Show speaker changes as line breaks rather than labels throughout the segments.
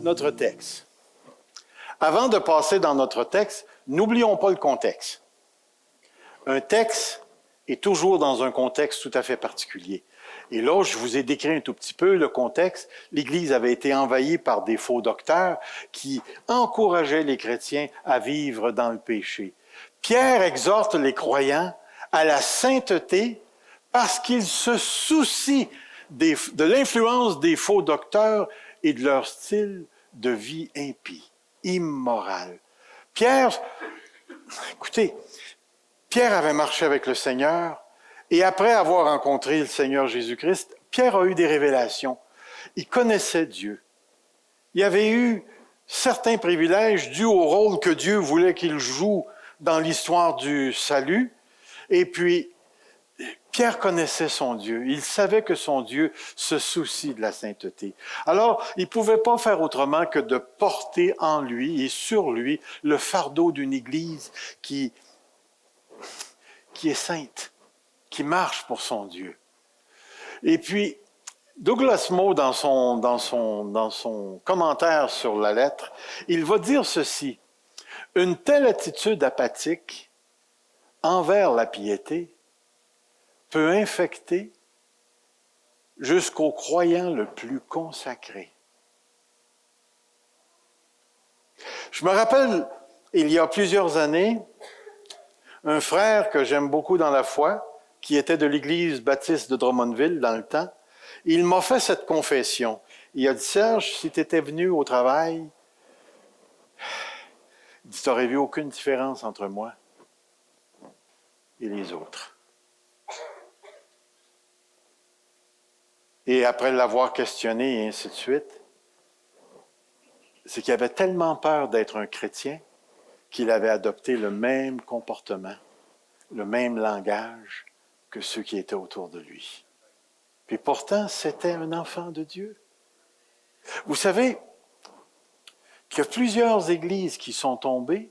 notre texte. Avant de passer dans notre texte, n'oublions pas le contexte. Un texte est toujours dans un contexte tout à fait particulier. Et là, je vous ai décrit un tout petit peu le contexte. L'Église avait été envahie par des faux docteurs qui encourageaient les chrétiens à vivre dans le péché. Pierre exhorte les croyants à la sainteté parce qu'il se soucie de l'influence des faux docteurs et de leur style de vie impie, immoral. Écoutez, Pierre avait marché avec le Seigneur et après avoir rencontré le Seigneur Jésus-Christ, Pierre a eu des révélations. Il connaissait Dieu. Il avait eu certains privilèges dus au rôle que Dieu voulait qu'il joue dans l'histoire du salut. Et puis, Pierre connaissait son Dieu. Il savait que son Dieu se soucie de la sainteté. Alors, il ne pouvait pas faire autrement que de porter en lui et sur lui le fardeau d'une Église qui est sainte, qui marche pour son Dieu. Et puis, Douglas Moo, dans son commentaire sur la lettre, il va dire ceci. Une telle attitude apathique envers la piété peut infecter jusqu'au croyant le plus consacré. Je me rappelle, il y a plusieurs années, un frère que j'aime beaucoup dans la foi, qui était de l'Église baptiste de Drummondville dans le temps, il m'a fait cette confession. Il a dit, Serge, si tu étais venu au travail, tu n'aurais vu aucune différence entre moi et les autres. Et après l'avoir questionné et ainsi de suite, c'est qu'il avait tellement peur d'être un chrétien qu'il avait adopté le même comportement, le même langage que ceux qui étaient autour de lui. Puis pourtant, c'était un enfant de Dieu. Vous savez qu'il y a plusieurs églises qui sont tombées,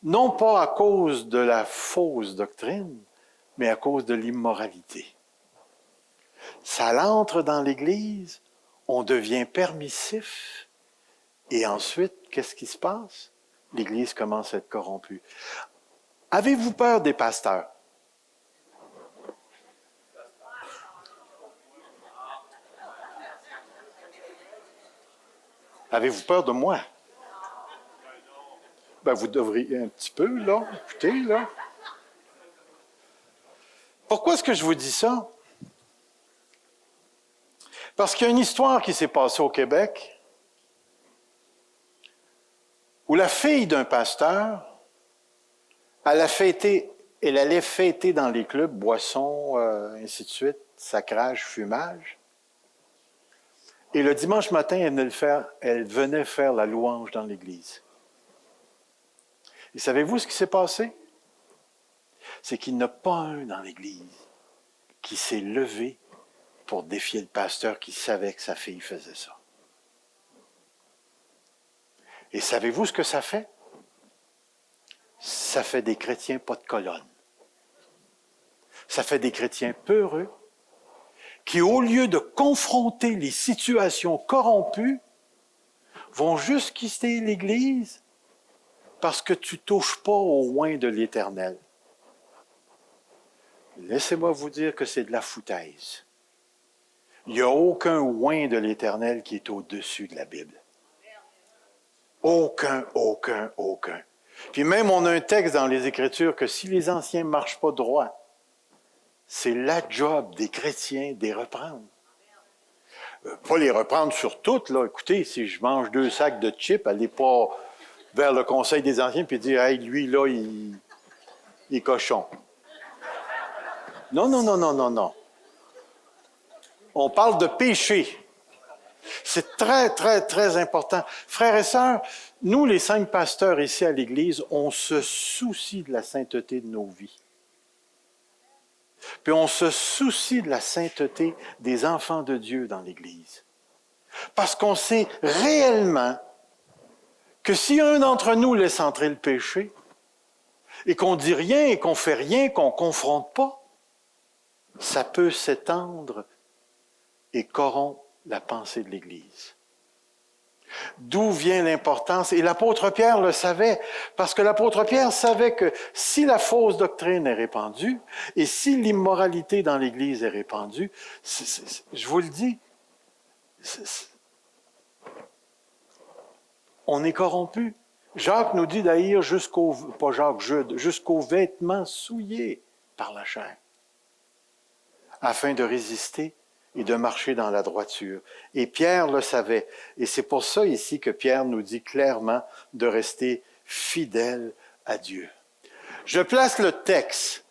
non pas à cause de la fausse doctrine, mais à cause de l'immoralité. Ça entre dans l'Église, on devient permissif, et ensuite, qu'est-ce qui se passe? L'Église commence à être corrompue. Avez-vous peur des pasteurs? Avez-vous peur de moi? Ben, vous devriez un petit peu, là. Écoutez, là. Pourquoi est-ce que je vous dis ça? Parce qu'il y a une histoire qui s'est passée au Québec où la fille d'un pasteur, elle allait fêter dans les clubs, boissons, ainsi de suite, sacrage, fumage. Et le dimanche matin, elle venait faire la louange dans l'église. Et savez-vous ce qui s'est passé? C'est qu'il n'y en a pas un dans l'église qui s'est levé pour défier le pasteur qui savait que sa fille faisait ça. Et savez-vous ce que ça fait? Ça fait des chrétiens pas de colonne. Ça fait des chrétiens peureux qui, au lieu de confronter les situations corrompues, vont juste quitter l'Église parce que tu ne touches pas au oint de l'Éternel. Laissez-moi vous dire que c'est de la foutaise. Il n'y a aucun oint de l'Éternel qui est au-dessus de la Bible. Aucun. Puis même, on a un texte dans les Écritures que si les anciens ne marchent pas droit, c'est la job des chrétiens de les reprendre. Pas les reprendre sur toutes, là. Écoutez, si je mange 2 sacs de chips, allez pas vers le conseil des anciens puis dire, hey, lui, là, il est cochon. Non. On parle de péché. C'est très, très, très important. Frères et sœurs, nous, les 5 pasteurs ici à l'Église, on se soucie de la sainteté de nos vies. Puis on se soucie de la sainteté des enfants de Dieu dans l'Église. Parce qu'on sait réellement que si un d'entre nous laisse entrer le péché, et qu'on dit rien, et qu'on fait rien, qu'on ne confronte pas, ça peut s'étendre et corrompre la pensée de l'Église. D'où vient l'importance? Et l'apôtre Pierre le savait, parce que l'apôtre Pierre savait que si la fausse doctrine est répandue et si l'immoralité dans l'Église est répandue, je vous le dis, on est corrompu. Jacques nous dit d'haïr pas Jacques, Jude, jusqu'aux vêtements souillés par la chair, afin de résister et de marcher dans la droiture. Et Pierre le savait. Et c'est pour ça ici que Pierre nous dit clairement de rester fidèle à Dieu. Je place le texte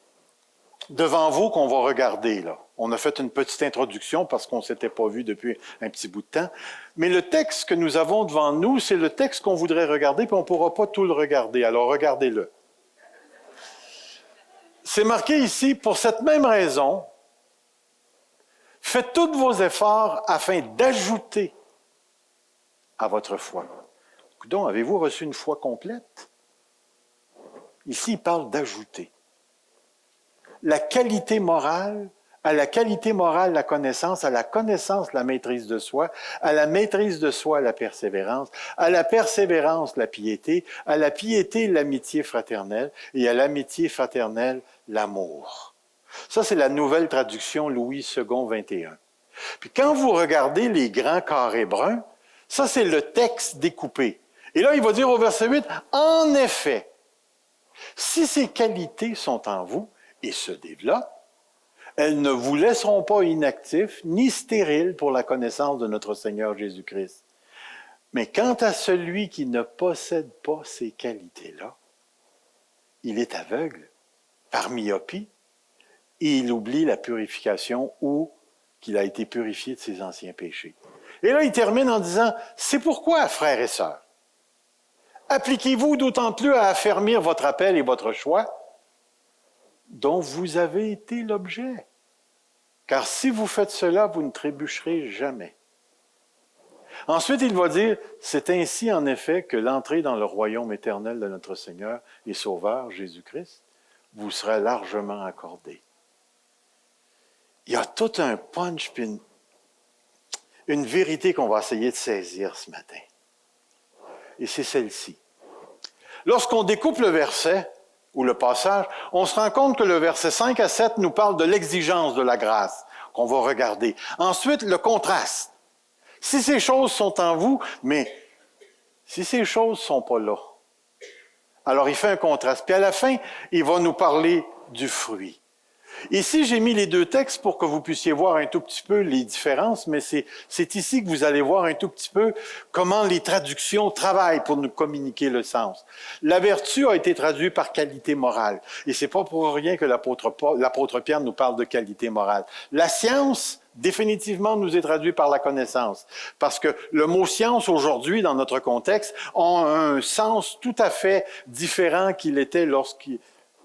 devant vous qu'on va regarder là. On a fait une petite introduction parce qu'on ne s'était pas vu depuis un petit bout de temps. Mais le texte que nous avons devant nous, c'est le texte qu'on voudrait regarder, puis on ne pourra pas tout le regarder. Alors regardez-le. C'est marqué ici, pour cette même raison, faites tous vos efforts afin d'ajouter à votre foi. Donc, avez-vous reçu une foi complète? Ici, il parle d'ajouter. La qualité morale, à la qualité morale, la connaissance, à la connaissance, la maîtrise de soi, à la maîtrise de soi, la persévérance, à la persévérance, la piété, à la piété, l'amitié fraternelle, et à l'amitié fraternelle, l'amour. Ça, c'est la nouvelle traduction Louis II, 21. Puis quand vous regardez les grands carrés bruns, ça, c'est le texte découpé. Et là, il va dire au verset 8, « En effet, si ces qualités sont en vous et se développent, elles ne vous laisseront pas inactifs ni stériles pour la connaissance de notre Seigneur Jésus-Christ. Mais quant à celui qui ne possède pas ces qualités-là, il est aveugle par myopie et il oublie la purification ou qu'il a été purifié de ses anciens péchés. » Et là, il termine en disant, « C'est pourquoi, frères et sœurs, appliquez-vous d'autant plus à affermir votre appel et votre choix dont vous avez été l'objet. Car si vous faites cela, vous ne trébucherez jamais. » Ensuite, il va dire, « C'est ainsi en effet que l'entrée dans le royaume éternel de notre Seigneur et Sauveur, Jésus-Christ, vous sera largement accordée. » Il y a tout un punch puis une vérité qu'on va essayer de saisir ce matin. Et c'est celle-ci. Lorsqu'on découpe le verset ou le passage, on se rend compte que le verset 5 à 7 nous parle de l'exigence de la grâce qu'on va regarder. Ensuite, le contraste. Si ces choses sont en vous, mais si ces choses ne sont pas là, alors il fait un contraste. Puis à la fin, il va nous parler du fruit. Ici, j'ai mis les deux textes pour que vous puissiez voir un tout petit peu les différences, mais c'est ici que vous allez voir un tout petit peu comment les traductions travaillent pour nous communiquer le sens. La vertu a été traduite par qualité morale, et c'est pas pour rien que l'apôtre Pierre nous parle de qualité morale. La science, définitivement, nous est traduite par la connaissance, parce que le mot science aujourd'hui, dans notre contexte, a un sens tout à fait différent qu'il était lorsqu'il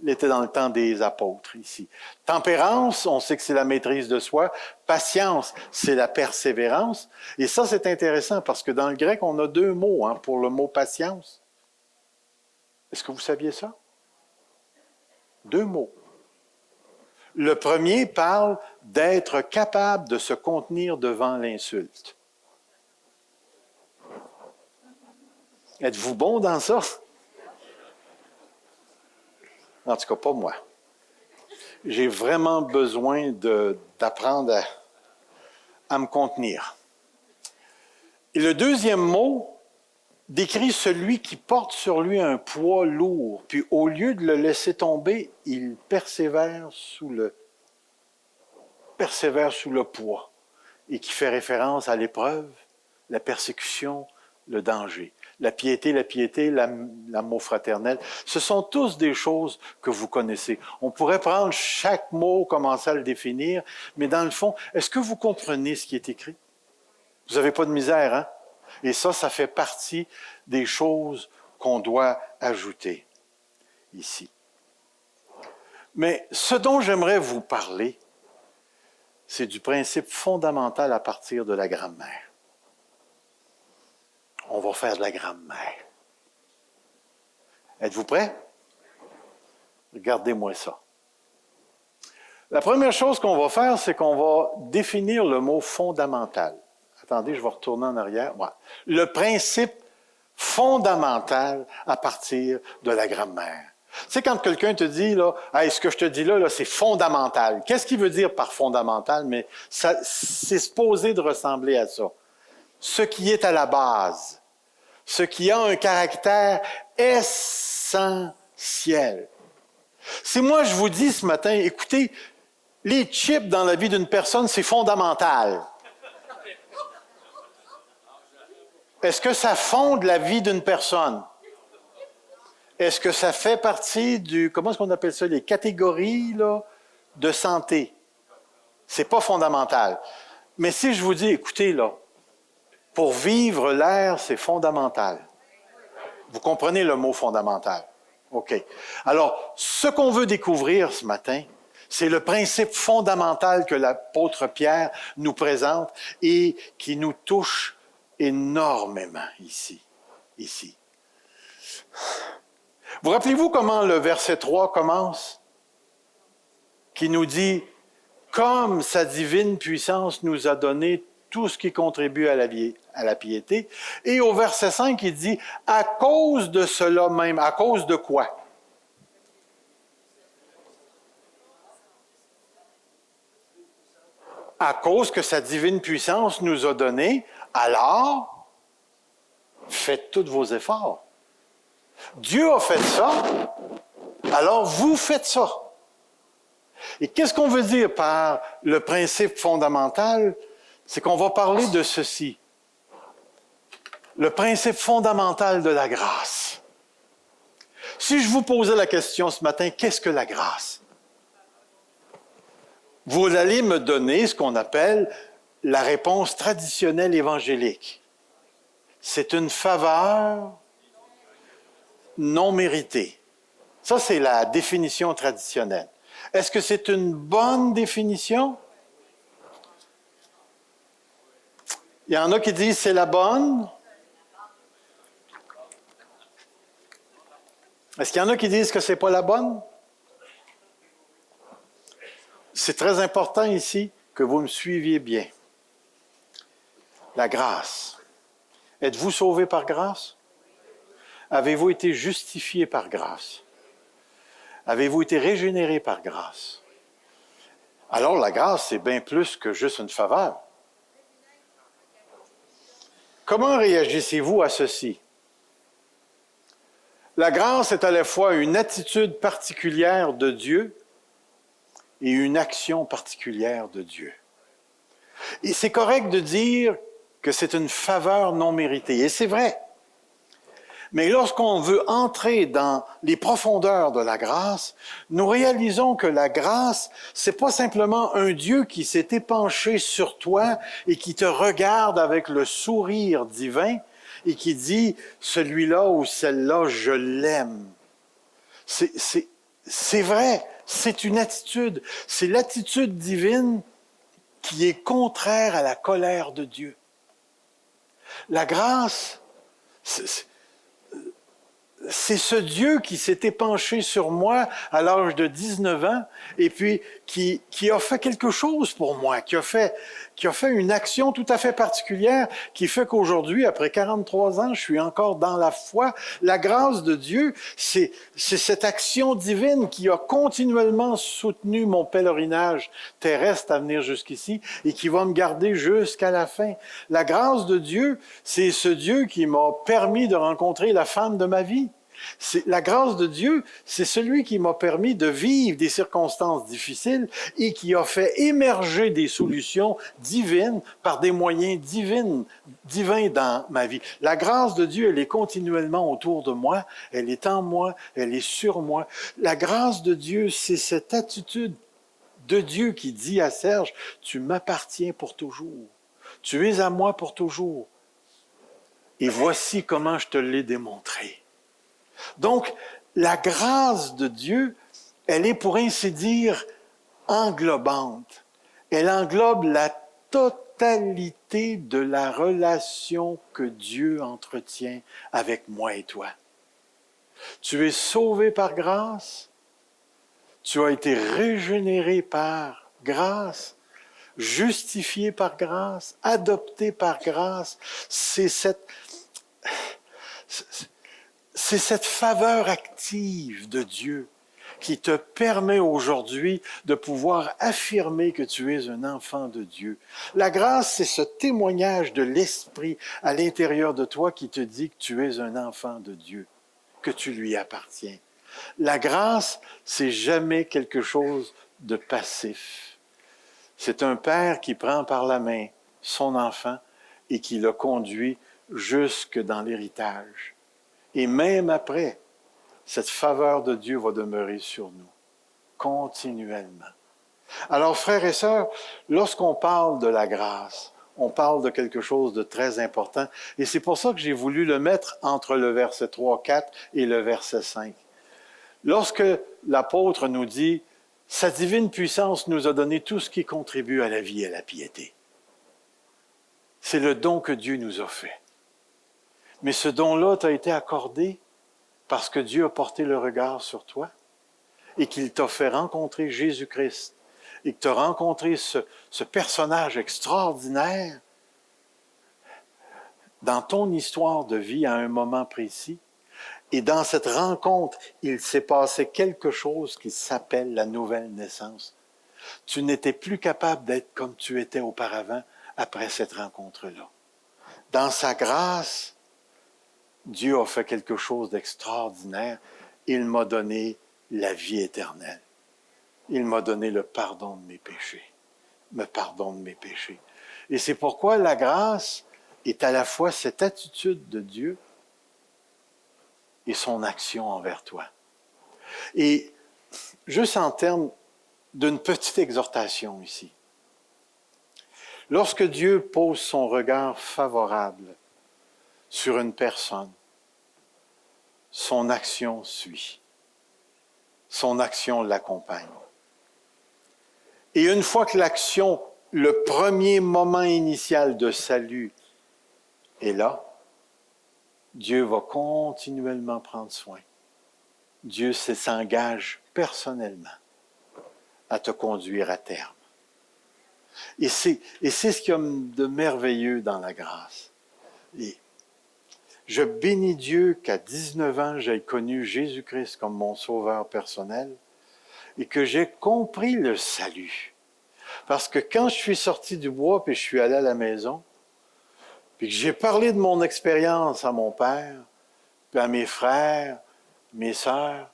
était dans le temps des apôtres ici. Tempérance, on sait que c'est la maîtrise de soi. Patience, c'est la persévérance. Et ça, c'est intéressant parce que dans le grec, on a deux mots pour le mot patience. Est-ce que vous saviez ça? Deux mots. Le premier parle d'être capable de se contenir devant l'insulte. Êtes-vous bon dans ça? En tout cas, pas moi. J'ai vraiment besoin d'apprendre à me contenir. Et le deuxième mot décrit celui qui porte sur lui un poids lourd, puis au lieu de le laisser tomber, il persévère sous le poids, et qui fait référence à l'épreuve, la persécution, le danger. La piété, l'amour fraternel, ce sont tous des choses que vous connaissez. On pourrait prendre chaque mot, commencer à le définir, mais dans le fond, est-ce que vous comprenez ce qui est écrit? Vous n'avez pas de misère, hein? Et ça fait partie des choses qu'on doit ajouter ici. Mais ce dont j'aimerais vous parler, c'est du principe fondamental à partir de la grammaire. On va faire de la grammaire. Êtes-vous prêts? Regardez-moi ça. La première chose qu'on va faire, c'est qu'on va définir le mot fondamental. Attendez, je vais retourner en arrière. Ouais. Le principe fondamental à partir de la grammaire. Tu sais, quand quelqu'un te dit, là, hey, ce que je te dis là, c'est fondamental. Qu'est-ce qu'il veut dire par fondamental? Mais c'est supposé de ressembler à ça. Ce qui est à la base. Ce qui a un caractère essentiel. Si moi je vous dis ce matin, écoutez, les chips dans la vie d'une personne, c'est fondamental. Est-ce que ça fonde la vie d'une personne? Est-ce que ça fait partie comment est-ce qu'on appelle ça, les catégories là, de santé? C'est pas fondamental. Mais si je vous dis, écoutez, là, pour vivre l'air, c'est fondamental. Vous comprenez le mot fondamental? OK. Alors, ce qu'on veut découvrir ce matin, c'est le principe fondamental que l'apôtre Pierre nous présente et qui nous touche énormément ici. Vous rappelez-vous comment le verset 3 commence? Qui nous dit « Comme sa divine puissance nous a donné tout ce qui contribue à la piété. » Et au verset 5, il dit « À cause de cela même. » À cause de quoi? À cause que sa divine puissance nous a donné, alors, faites tous vos efforts. Dieu a fait ça, alors vous faites ça. Et qu'est-ce qu'on veut dire par le principe fondamental? C'est qu'on va parler de ceci. Le principe fondamental de la grâce. Si je vous posais la question ce matin, qu'est-ce que la grâce? Vous allez me donner ce qu'on appelle la réponse traditionnelle évangélique. C'est une faveur non méritée. Ça, c'est la définition traditionnelle. Est-ce que c'est une bonne définition? Il y en a qui disent c'est la bonne. Est-ce qu'il y en a qui disent que c'est pas la bonne? C'est très important ici que vous me suiviez bien. La grâce. Êtes-vous sauvé par grâce? Avez-vous été justifié par grâce? Avez-vous été régénéré par grâce? Alors la grâce, c'est bien plus que juste une faveur. Comment réagissez-vous à ceci? La grâce est à la fois une attitude particulière de Dieu et une action particulière de Dieu. Et c'est correct de dire que c'est une faveur non méritée, et c'est vrai. Mais lorsqu'on veut entrer dans les profondeurs de la grâce, nous réalisons que la grâce, c'est pas simplement un Dieu qui s'est épanché sur toi et qui te regarde avec le sourire divin et qui dit « celui-là ou celle-là, je l'aime ». C'est vrai, c'est une attitude. C'est l'attitude divine qui est contraire à la colère de Dieu. La grâce, c'est ce Dieu qui s'est épanché sur moi à l'âge de 19 ans et puis qui a fait quelque chose pour moi, qui a fait une action tout à fait particulière qui fait qu'aujourd'hui, après 43 ans, je suis encore dans la foi. La grâce de Dieu, c'est cette action divine qui a continuellement soutenu mon pèlerinage terrestre à venir jusqu'ici et qui va me garder jusqu'à la fin. La grâce de Dieu, c'est ce Dieu qui m'a permis de rencontrer la femme de ma vie. La grâce de Dieu, c'est celui qui m'a permis de vivre des circonstances difficiles et qui a fait émerger des solutions divines par des moyens divins dans ma vie. La grâce de Dieu, elle est continuellement autour de moi, elle est en moi, elle est sur moi. La grâce de Dieu, c'est cette attitude de Dieu qui dit à Serge, « Tu m'appartiens pour toujours. Tu es à moi pour toujours. Et voici comment je te l'ai démontré. » Donc, la grâce de Dieu, elle est pour ainsi dire englobante. Elle englobe la totalité de la relation que Dieu entretient avec moi et toi. Tu es sauvé par grâce, tu as été régénéré par grâce. justifié par grâce, adopté par grâce. C'est cette faveur active de Dieu qui te permet aujourd'hui de pouvoir affirmer que tu es un enfant de Dieu. La grâce, c'est ce témoignage de l'Esprit à l'intérieur de toi qui te dit que tu es un enfant de Dieu, que tu lui appartiens. La grâce, c'est jamais quelque chose de passif. C'est un père qui prend par la main son enfant et qui le conduit jusque dans l'héritage. Et même après, cette faveur de Dieu va demeurer sur nous, continuellement. Alors, frères et sœurs, lorsqu'on parle de la grâce, on parle de quelque chose de très important. Et c'est pour ça que j'ai voulu le mettre entre le verset 3, 4 et le verset 5. Lorsque l'apôtre nous dit « Sa divine puissance nous a donné tout ce qui contribue à la vie et à la piété », c'est le don que Dieu nous a fait. Mais ce don-là t'a été accordé parce que Dieu a porté le regard sur toi et qu'il t'a fait rencontrer Jésus-Christ et que tu as rencontré ce personnage extraordinaire dans ton histoire de vie à un moment précis. Et dans cette rencontre, il s'est passé quelque chose qui s'appelle la nouvelle naissance. Tu n'étais plus capable d'être comme tu étais auparavant après cette rencontre-là. Dans sa grâce, Dieu a fait quelque chose d'extraordinaire. Il m'a donné la vie éternelle. Il m'a donné le pardon de mes péchés. Me pardonne mes péchés. Et c'est pourquoi la grâce est à la fois cette attitude de Dieu et son action envers toi. Et juste en termes d'une petite exhortation ici. Lorsque Dieu pose son regard favorable sur une personne, son action suit. Son action l'accompagne. Et une fois que l'action, le premier moment initial de salut est là, Dieu va continuellement prendre soin. Dieu s'engage personnellement à te conduire à terme. Et c'est ce qu'il y a de merveilleux dans la grâce. Et je bénis Dieu qu'à 19 ans, j'ai connu Jésus-Christ comme mon sauveur personnel et que j'ai compris le salut. Parce que quand je suis sorti du bois puis je suis allé à la maison, puis que j'ai parlé de mon expérience à mon père, puis à mes frères, mes sœurs,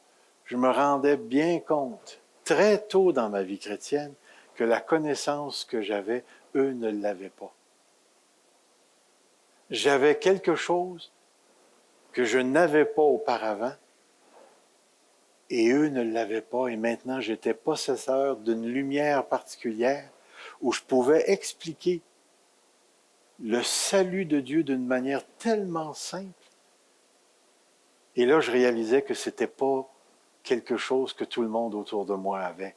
je me rendais bien compte, très tôt dans ma vie chrétienne, que la connaissance que j'avais, eux ne l'avaient pas. J'avais quelque chose que je n'avais pas auparavant, et eux ne l'avaient pas, et maintenant j'étais possesseur d'une lumière particulière où je pouvais expliquer le salut de Dieu d'une manière tellement simple. Et là, je réalisais que ce n'était pas quelque chose que tout le monde autour de moi avait.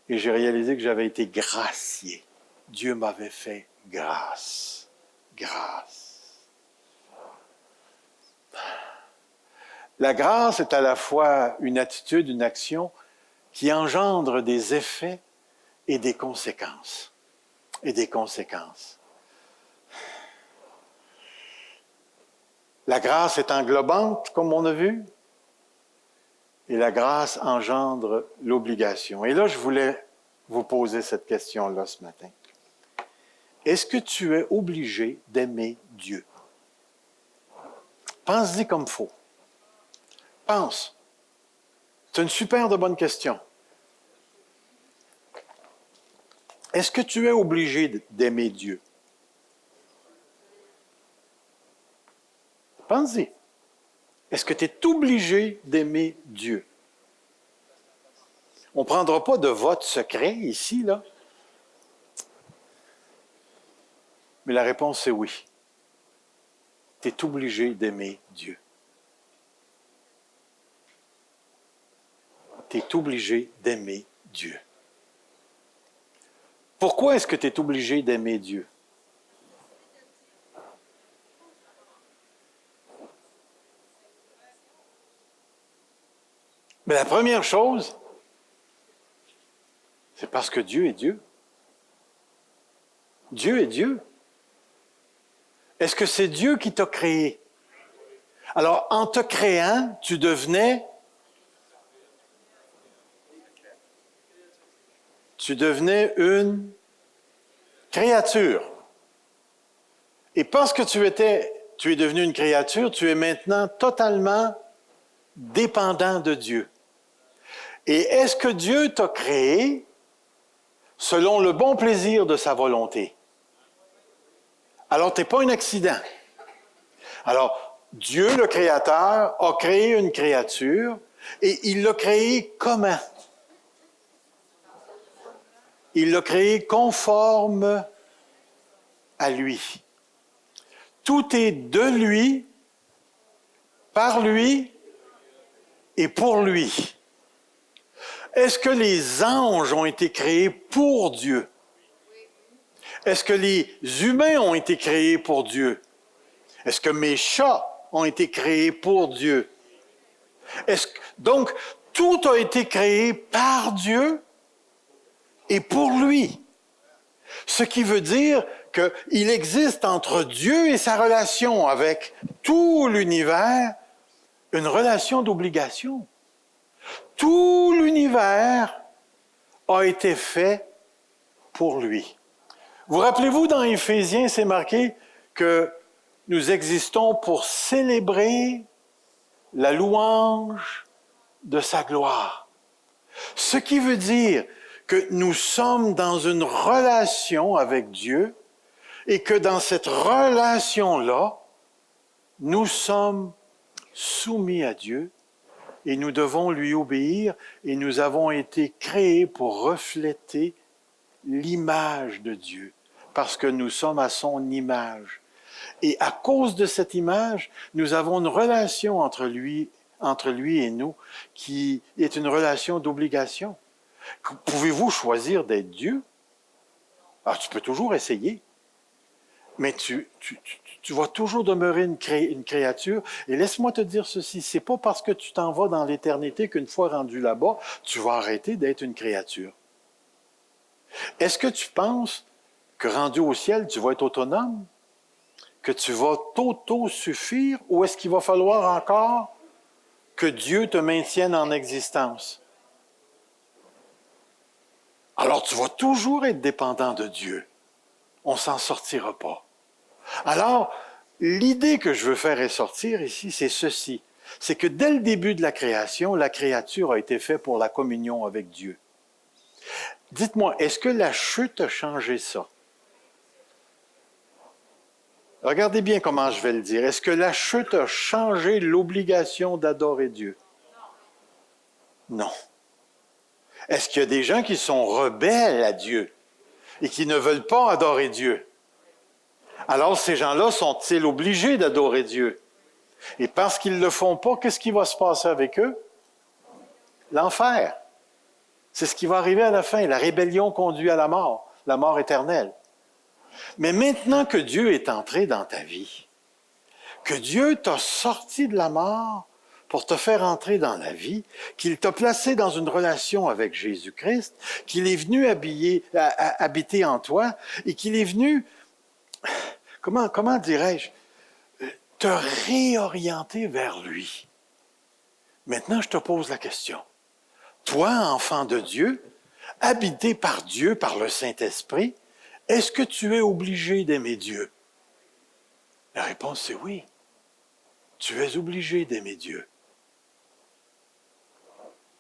Et j'ai réalisé que j'avais été gracié. Dieu m'avait fait grâce. Grâce. La grâce est à la fois une attitude, une action qui engendre des effets et des conséquences. Et des conséquences. La grâce est englobante, comme on a vu, et la grâce engendre l'obligation. Et là, je voulais vous poser cette question-là ce matin. Est-ce que tu es obligé d'aimer Dieu? Pense-y comme il faut. Pense. C'est une super de bonne question. Est-ce que tu es obligé d'aimer Dieu? Pense-y. Est-ce que tu es obligé d'aimer Dieu? On ne prendra pas de vote secret ici, là. Mais la réponse est oui. Tu es obligé d'aimer Dieu. Tu es obligé d'aimer Dieu. Pourquoi est-ce que tu es obligé d'aimer Dieu? Mais la première chose, c'est parce que Dieu est Dieu. Dieu est Dieu. Est-ce que c'est Dieu qui t'a créé? Alors, en te créant, tu devenais une créature. Et parce que tu es devenu une créature, tu es maintenant totalement dépendant de Dieu. Et est-ce que Dieu t'a créé selon le bon plaisir de sa volonté? Alors, tu n'es pas un accident. Alors, Dieu, le Créateur, a créé une créature et il l'a créée comment? Il l'a créée conforme à lui. Tout est de lui, par lui et pour lui. Est-ce que les anges ont été créés pour Dieu? Est-ce que les humains ont été créés pour Dieu? Est-ce que mes chats ont été créés pour Dieu? Donc, tout a été créé par Dieu et pour lui. Ce qui veut dire qu'il existe entre Dieu et sa relation avec tout l'univers une relation d'obligation. Tout l'univers a été fait pour lui. Vous rappelez-vous, dans Éphésiens, c'est marqué que nous existons pour célébrer la louange de sa gloire. Ce qui veut dire que nous sommes dans une relation avec Dieu et que dans cette relation-là, nous sommes soumis à Dieu et nous devons lui obéir et nous avons été créés pour refléter l'image de Dieu parce que nous sommes à son image. Et à cause de cette image, nous avons une relation entre lui et nous qui est une relation d'obligation. Pouvez-vous choisir d'être Dieu? Alors, tu peux toujours essayer, mais tu vas toujours demeurer une créature. Et laisse-moi te dire ceci, c'est pas parce que tu t'en vas dans l'éternité qu'une fois rendu là-bas, tu vas arrêter d'être une créature. Est-ce que tu penses que rendu au ciel, tu vas être autonome? Que tu vas t'auto-suffire? Ou est-ce qu'il va falloir encore que Dieu te maintienne en existence? Alors tu vas toujours être dépendant de Dieu. On ne s'en sortira pas. Alors, l'idée que je veux faire ressortir ici, c'est ceci. C'est que dès le début de la création, la créature a été faite pour la communion avec Dieu. Dites-moi, est-ce que la chute a changé ça? Regardez bien comment je vais le dire. Est-ce que la chute a changé l'obligation d'adorer Dieu? Non. Est-ce qu'il y a des gens qui sont rebelles à Dieu et qui ne veulent pas adorer Dieu? Alors, ces gens-là sont-ils obligés d'adorer Dieu? Et parce qu'ils ne le font pas, qu'est-ce qui va se passer avec eux? L'enfer. C'est ce qui va arriver à la fin. La rébellion conduit à la mort éternelle. Mais maintenant que Dieu est entré dans ta vie, que Dieu t'a sorti de la mort pour te faire entrer dans la vie, qu'il t'a placé dans une relation avec Jésus-Christ, qu'il est venu habiter en toi et qu'il est venu, comment dirais-je, te réorienter vers lui. Maintenant, je te pose la question. Toi, enfant de Dieu, habité par Dieu, par le Saint-Esprit, est-ce que tu es obligé d'aimer Dieu? La réponse, c'est oui. Tu es obligé d'aimer Dieu.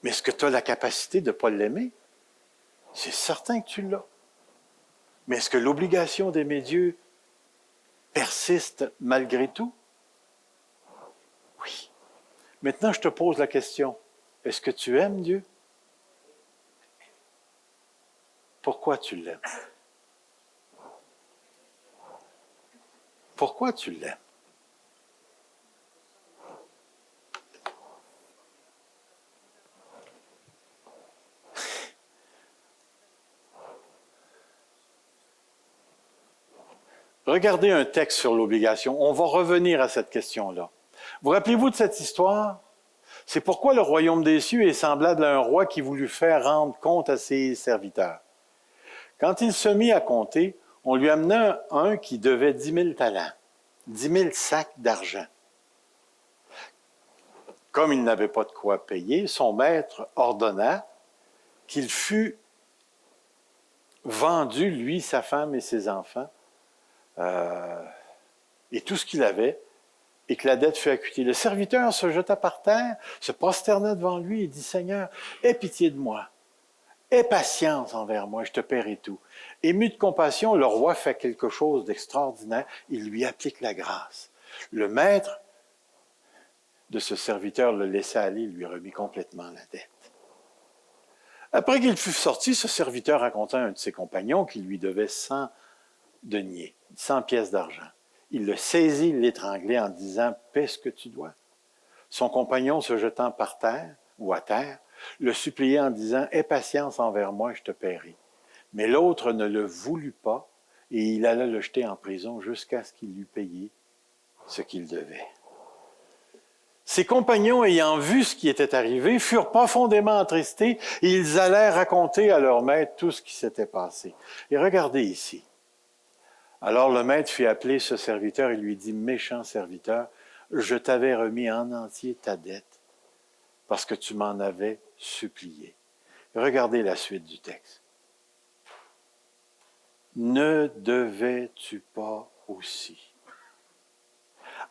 Mais est-ce que tu as la capacité de ne pas l'aimer? C'est certain que tu l'as. Mais est-ce que l'obligation d'aimer Dieu persiste malgré tout? Oui. Maintenant, je te pose la question. Est-ce que tu aimes Dieu? Pourquoi tu l'aimes? Pourquoi tu l'aimes? Regardez un texte sur l'obligation. On va revenir à cette question-là. Vous rappelez-vous de cette histoire? C'est pourquoi le royaume des cieux est semblable à un roi qui voulut faire rendre compte à ses serviteurs. Quand il se mit à compter, On lui amena un qui devait 10 000 talents, 10 000 sacs d'argent. Comme il n'avait pas de quoi payer, son maître ordonna qu'il fût vendu, lui, sa femme et ses enfants, et tout ce qu'il avait, et que la dette fut acquittée. Le serviteur se jeta par terre, se prosterna devant lui et dit, « Seigneur, aie pitié de moi. Aie patience envers moi, je te paierai tout. » Ému de compassion, le roi fait quelque chose d'extraordinaire. Il lui applique la grâce. Le maître de ce serviteur le laissa aller, lui remit complètement la dette. Après qu'il fut sorti, ce serviteur raconta à un de ses compagnons qu'il lui devait 100 deniers, 100 pièces d'argent. Il le saisit, l'étranglait en disant « Paie ce que tu dois. » Son compagnon, se jetant par terre ou à terre, le suppliait en disant « Aie patience envers moi, je te paierai. » Mais l'autre ne le voulut pas et il alla le jeter en prison jusqu'à ce qu'il eût payé ce qu'il devait. Ses compagnons, ayant vu ce qui était arrivé, furent profondément attristés et ils allèrent raconter à leur maître tout ce qui s'était passé. Et regardez ici. Alors le maître fit appeler ce serviteur et lui dit « Méchant serviteur, je t'avais remis en entier ta dette parce que tu m'en avais supplié. » Regardez la suite du texte. Ne devais-tu pas aussi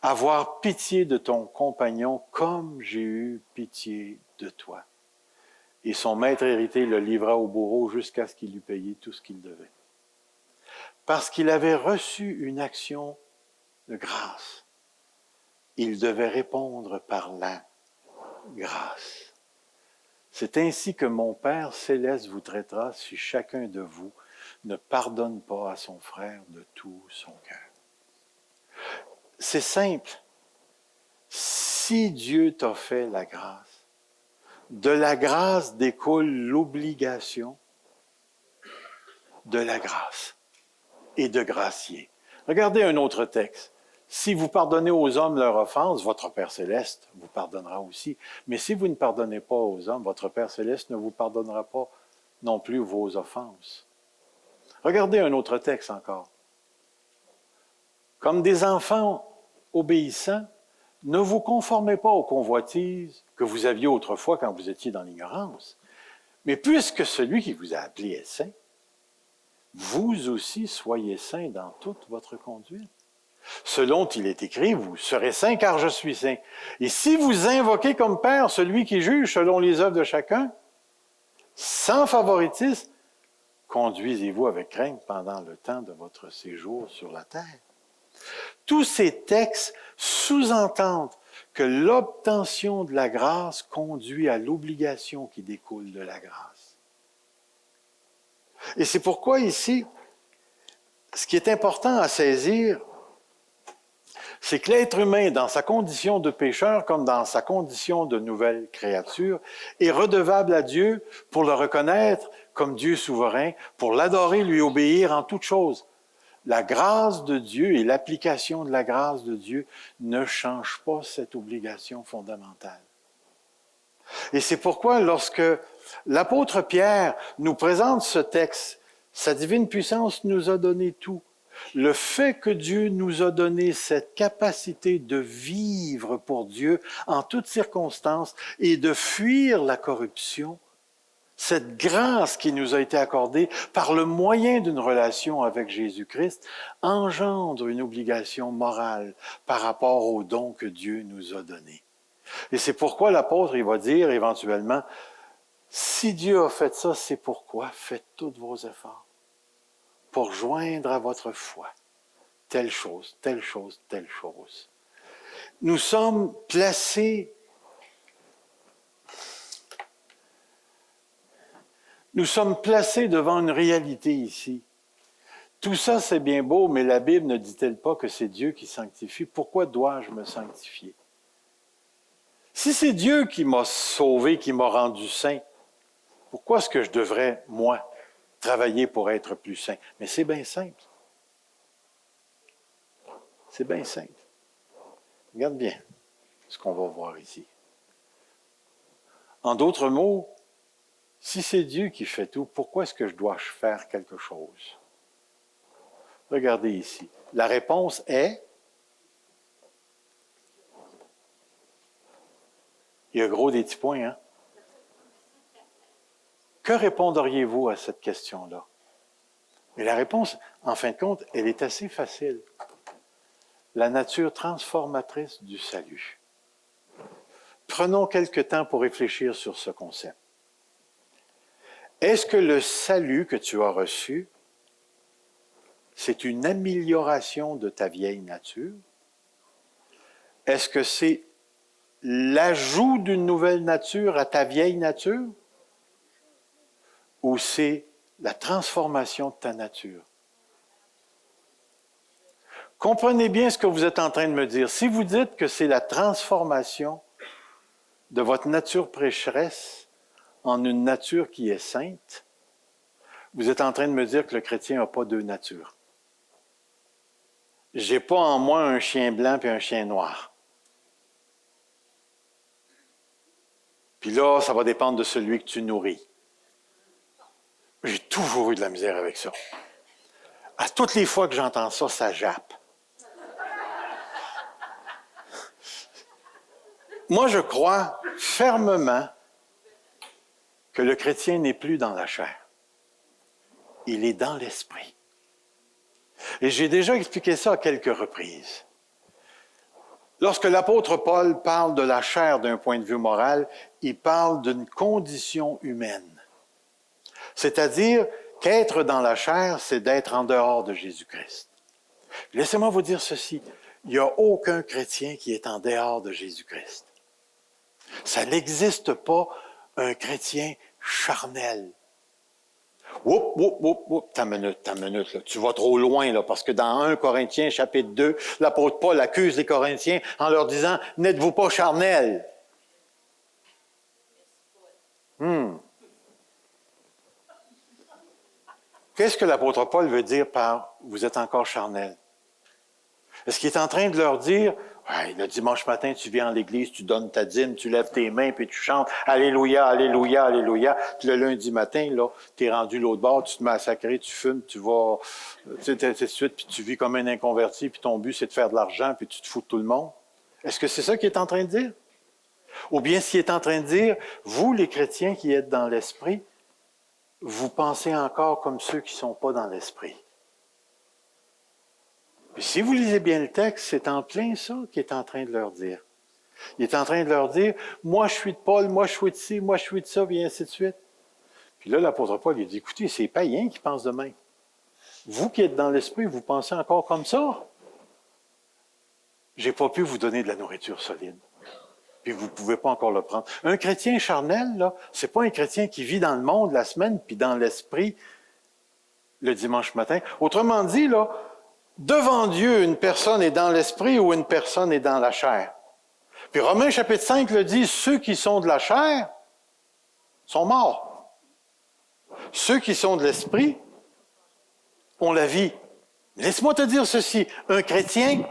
avoir pitié de ton compagnon comme j'ai eu pitié de toi? Et son maître héritier le livra au bourreau jusqu'à ce qu'il eût payé tout ce qu'il devait. Parce qu'il avait reçu une action de grâce, il devait répondre par la grâce. C'est ainsi que mon Père céleste vous traitera si chacun de vous ne pardonne pas à son frère de tout son cœur. C'est simple. Si Dieu t'a fait la grâce, de la grâce découle l'obligation de la grâce et de gracier. Regardez un autre texte. Si vous pardonnez aux hommes leurs offenses, votre Père céleste vous pardonnera aussi. Mais si vous ne pardonnez pas aux hommes, votre Père céleste ne vous pardonnera pas non plus vos offenses. Regardez un autre texte encore. Comme des enfants obéissants, ne vous conformez pas aux convoitises que vous aviez autrefois quand vous étiez dans l'ignorance. Mais puisque celui qui vous a appelé est saint, vous aussi soyez saints dans toute votre conduite. Selon il est écrit, vous serez saints car je suis saint. Et si vous invoquez comme Père celui qui juge selon les œuvres de chacun, sans favoritisme, conduisez-vous avec crainte pendant le temps de votre séjour sur la terre. Tous ces textes sous-entendent que l'obtention de la grâce conduit à l'obligation qui découle de la grâce. Et c'est pourquoi ici, ce qui est important à saisir, c'est que l'être humain, dans sa condition de pécheur comme dans sa condition de nouvelle créature, est redevable à Dieu pour le reconnaître comme Dieu souverain, pour l'adorer, lui obéir en toutes choses. La grâce de Dieu et l'application de la grâce de Dieu ne changent pas cette obligation fondamentale. Et c'est pourquoi lorsque l'apôtre Pierre nous présente ce texte, sa divine puissance nous a donné tout. Le fait que Dieu nous a donné cette capacité de vivre pour Dieu en toutes circonstances et de fuir la corruption, cette grâce qui nous a été accordée par le moyen d'une relation avec Jésus-Christ engendre une obligation morale par rapport au don que Dieu nous a donné. Et c'est pourquoi l'apôtre, il va dire éventuellement, si Dieu a fait ça, c'est pourquoi faites tous vos efforts pour joindre à votre foi telle chose, telle chose, telle chose. Nous sommes placés devant une réalité ici. Tout ça, c'est bien beau, mais la Bible ne dit-elle pas que c'est Dieu qui sanctifie? Pourquoi dois-je me sanctifier? Si c'est Dieu qui m'a sauvé, qui m'a rendu saint, pourquoi est-ce que je devrais, moi, travailler pour être plus saint? Mais c'est bien simple. C'est bien simple. Regarde bien ce qu'on va voir ici. En d'autres mots, si c'est Dieu qui fait tout, pourquoi est-ce que je dois faire quelque chose? Regardez ici. La réponse est... Il y a gros des petits points, hein? Que répondriez-vous à cette question-là? Et la réponse, en fin de compte, elle est assez facile. La nature transformatrice du salut. Prenons quelque temps pour réfléchir sur ce concept. Est-ce que le salut que tu as reçu, c'est une amélioration de ta vieille nature? Est-ce que c'est l'ajout d'une nouvelle nature à ta vieille nature? Ou c'est la transformation de ta nature? Comprenez bien ce que vous êtes en train de me dire. Si vous dites que c'est la transformation de votre nature pécheresse en une nature qui est sainte, vous êtes en train de me dire que le chrétien n'a pas deux natures. J'ai pas en moi un chien blanc et un chien noir. Puis là, ça va dépendre de celui que tu nourris. J'ai toujours eu de la misère avec ça. À toutes les fois que j'entends ça, ça jappe. Moi, je crois fermement que le chrétien n'est plus dans la chair. Il est dans l'esprit. Et j'ai déjà expliqué ça à quelques reprises. Lorsque l'apôtre Paul parle de la chair d'un point de vue moral, il parle d'une condition humaine. C'est-à-dire qu'être dans la chair, c'est d'être en dehors de Jésus-Christ. Laissez-moi vous dire ceci, il n'y a aucun chrétien qui est en dehors de Jésus-Christ. Ça n'existe pas un chrétien charnel. T'as une minute, là. Tu vas trop loin, là, parce que dans 1 Corinthiens, chapitre 2, l'apôtre Paul accuse les Corinthiens en leur disant « N'êtes-vous pas charnels? » Qu'est-ce que l'apôtre Paul veut dire par « Vous êtes encore charnels » ? Est-ce qu'il est en train de leur dire ouais, le dimanche matin, tu viens à l'église, tu donnes ta dîme, tu lèves tes mains, puis tu chantes « Alléluia, Alléluia, Alléluia ». Puis le lundi matin, là, tu es rendu l'autre bord, tu te mets à sacrer, tu fumes, tu vas, tu sais, ainsi de suite, puis tu vis comme un inconverti, puis ton but, c'est de faire de l'argent, puis tu te fous de tout le monde. Est-ce que c'est ça qu'il est en train de dire? Ou bien s'il est en train de dire, vous, les chrétiens qui êtes dans l'esprit, vous pensez encore comme ceux qui ne sont pas dans l'esprit. Puis si vous lisez bien le texte, c'est en plein ça qu'il est en train de leur dire. Il est en train de leur dire, moi je suis de Paul, moi je suis de ci, moi je suis de ça, et ainsi de suite. Puis là, l'apôtre Paul, il dit, écoutez, c'est les païens qui pensent de même. Vous qui êtes dans l'esprit, vous pensez encore comme ça? J'ai pas pu vous donner de la nourriture solide. Puis vous ne pouvez pas encore le prendre. Un chrétien charnel, là, c'est pas un chrétien qui vit dans le monde la semaine, puis dans l'esprit le dimanche matin. Autrement dit, là, devant Dieu, une personne est dans l'esprit ou une personne est dans la chair. Puis Romains chapitre 5 le dit, ceux qui sont de la chair sont morts. Ceux qui sont de l'esprit ont la vie. Laisse-moi te dire ceci, un chrétien,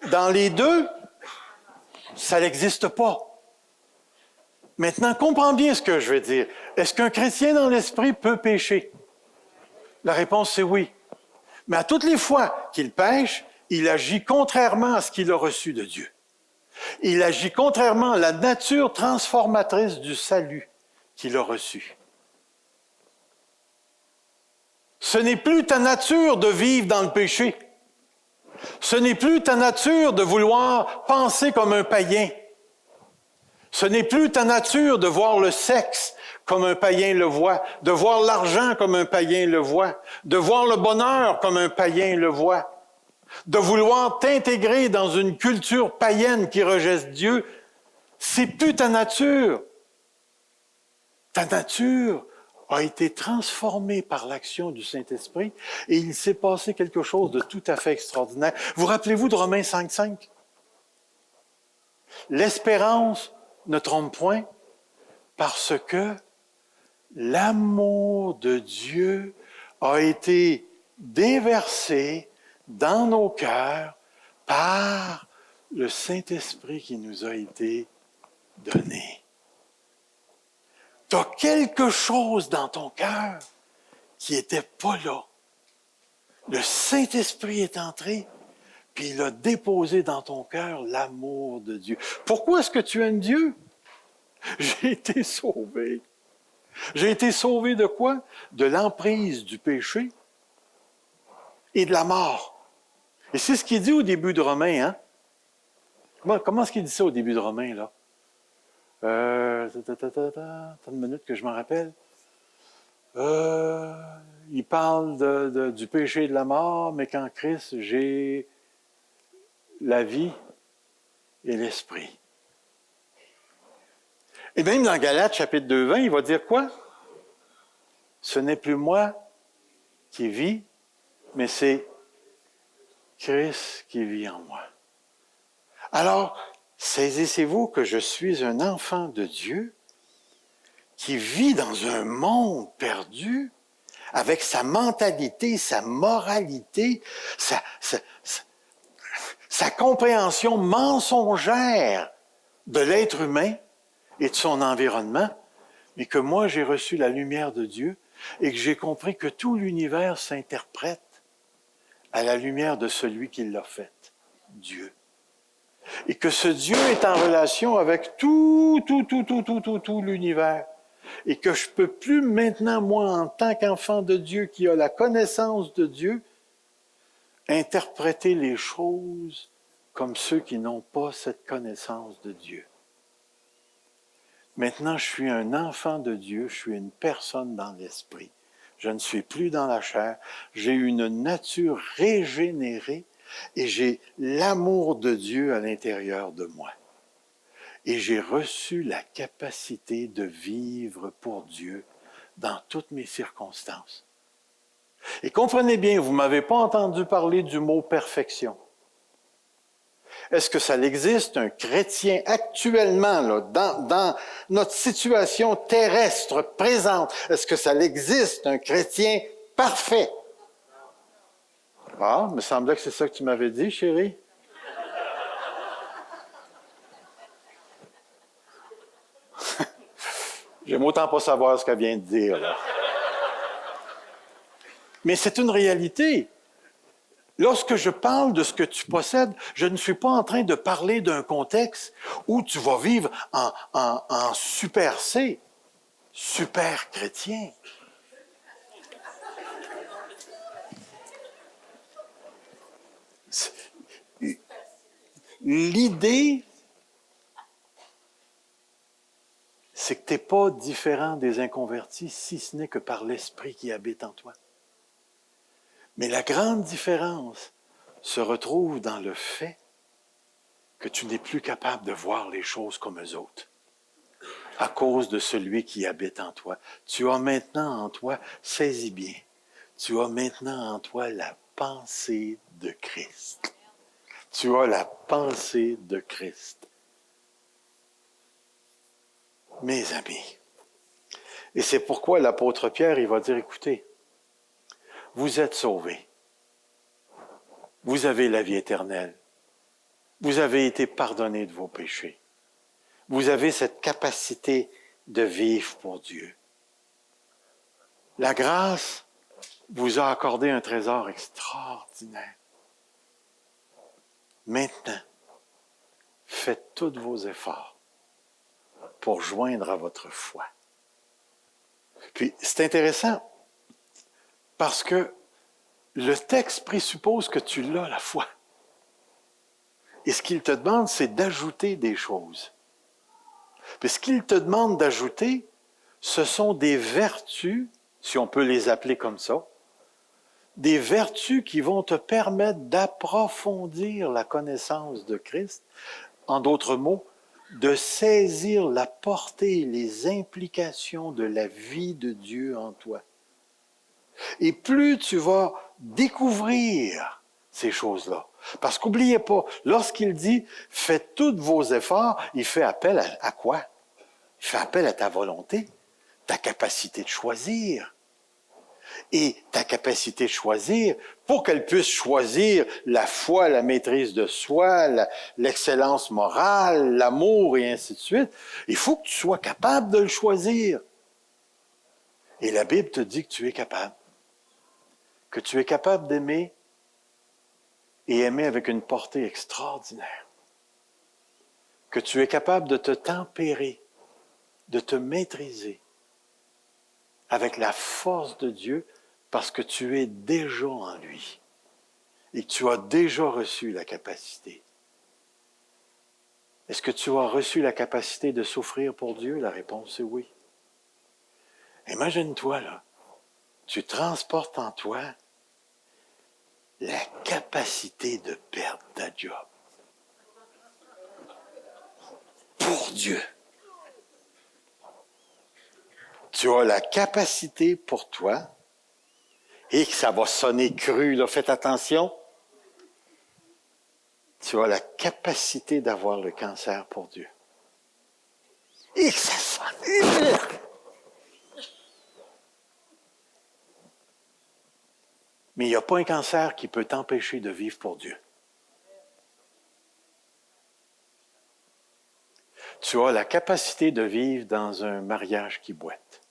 dans les deux, ça n'existe pas. Maintenant, comprends bien ce que je veux dire. Est-ce qu'un chrétien dans l'esprit peut pécher? La réponse, c'est oui. Mais à toutes les fois qu'il pêche, il agit contrairement à ce qu'il a reçu de Dieu. Il agit contrairement à la nature transformatrice du salut qu'il a reçu. Ce n'est plus ta nature de vivre dans le péché. Ce n'est plus ta nature de vouloir penser comme un païen. Ce n'est plus ta nature de voir le sexe comme un païen le voit, de voir l'argent comme un païen le voit, de voir le bonheur comme un païen le voit, de vouloir t'intégrer dans une culture païenne qui rejette Dieu. C'est plus ta nature. Ta nature a été transformée par l'action du Saint-Esprit et il s'est passé quelque chose de tout à fait extraordinaire. Vous rappelez-vous de Romains 5,5? L'espérance ne trompe point parce que l'amour de Dieu a été déversé dans nos cœurs par le Saint-Esprit qui nous a été donné. Tu as quelque chose dans ton cœur qui n'était pas là Le Saint-Esprit est entré, puis il a déposé dans ton cœur l'amour de Dieu. Pourquoi est-ce que tu aimes Dieu? J'ai été sauvé. J'ai été sauvé de quoi? De l'emprise du péché et de la mort. Et c'est ce qu'il dit au début de Romains, hein? Comment est-ce qu'il dit ça au début de Romains, là? Attends une minute que je m'en rappelle. Il parle du péché et de la mort, mais qu'en Christ, j'ai la vie et l'esprit. Et même dans Galates, chapitre 2, 20, il va dire quoi? Ce n'est plus moi qui vis, mais c'est Christ qui vit en moi. Alors, saisissez-vous que je suis un enfant de Dieu qui vit dans un monde perdu avec sa mentalité, sa moralité, sa compréhension mensongère de l'être humain et de son environnement, mais que moi, j'ai reçu la lumière de Dieu et que j'ai compris que tout l'univers s'interprète à la lumière de celui qui l'a fait, Dieu. Et que ce Dieu est en relation avec tout l'univers. Et que je ne peux plus maintenant, moi, en tant qu'enfant de Dieu qui a la connaissance de Dieu, interpréter les choses comme ceux qui n'ont pas cette connaissance de Dieu. Maintenant, je suis un enfant de Dieu, je suis une personne dans l'esprit. Je ne suis plus dans la chair. J'ai une nature régénérée et j'ai l'amour de Dieu à l'intérieur de moi. Et j'ai reçu la capacité de vivre pour Dieu dans toutes mes circonstances. Et comprenez bien, vous ne m'avez pas entendu parler du mot perfection. Est-ce que ça existe, un chrétien actuellement, là, dans notre situation terrestre présente, est-ce que ça existe, un chrétien parfait? Ah, il me semblait que c'est ça que tu m'avais dit, chérie. J'aime autant pas savoir ce qu'elle vient de dire, là. Mais c'est une réalité. Lorsque je parle de ce que tu possèdes, je ne suis pas en train de parler d'un contexte où tu vas vivre en super C, super chrétien. L'idée, c'est que tu n'es pas différent des inconvertis, si ce n'est que par l'esprit qui habite en toi. Mais la grande différence se retrouve dans le fait que tu n'es plus capable de voir les choses comme eux autres, à cause de celui qui habite en toi. Tu as maintenant en toi, saisis bien, tu as maintenant en toi la pensée de Christ. Tu as la pensée de Christ. Mes amis, et c'est pourquoi l'apôtre Pierre, il va dire, écoutez, vous êtes sauvés. Vous avez la vie éternelle. Vous avez été pardonnés de vos péchés. Vous avez cette capacité de vivre pour Dieu. La grâce vous a accordé un trésor extraordinaire. Maintenant, faites tous vos efforts pour joindre à votre foi. Puis, c'est intéressant parce que le texte présuppose que tu l'as, la foi. Et ce qu'il te demande, c'est d'ajouter des choses. Puis ce qu'il te demande d'ajouter, ce sont des vertus, si on peut les appeler comme ça, des vertus qui vont te permettre d'approfondir la connaissance de Christ. En d'autres mots, de saisir la portée et les implications de la vie de Dieu en toi. Et plus tu vas découvrir ces choses-là, parce qu'oubliez pas, lorsqu'il dit « faites tous vos efforts », il fait appel à quoi? Il fait appel à ta volonté, ta capacité de choisir. Et ta capacité de choisir, pour qu'elle puisse choisir la foi, la maîtrise de soi, l'excellence morale, l'amour et ainsi de suite, il faut que tu sois capable de le choisir. Et la Bible te dit que tu es capable. que tu es capable d'aimer et aimer avec une portée extraordinaire. Que tu es capable de te tempérer, de te maîtriser avec la force de Dieu parce que tu es déjà en lui et que tu as déjà reçu la capacité. Est-ce que tu as reçu la capacité de souffrir pour Dieu? La réponse est oui. Imagine-toi, là, tu transportes en toi la capacité de perdre ta job. Pour Dieu. Tu as la capacité pour toi, et que ça va sonner cru, là, faites attention. Tu as la capacité d'avoir le cancer pour Dieu. Et que ça sonne. Mais il n'y a pas un cancer qui peut t'empêcher de vivre pour Dieu. Tu as la capacité de vivre dans un mariage qui boite.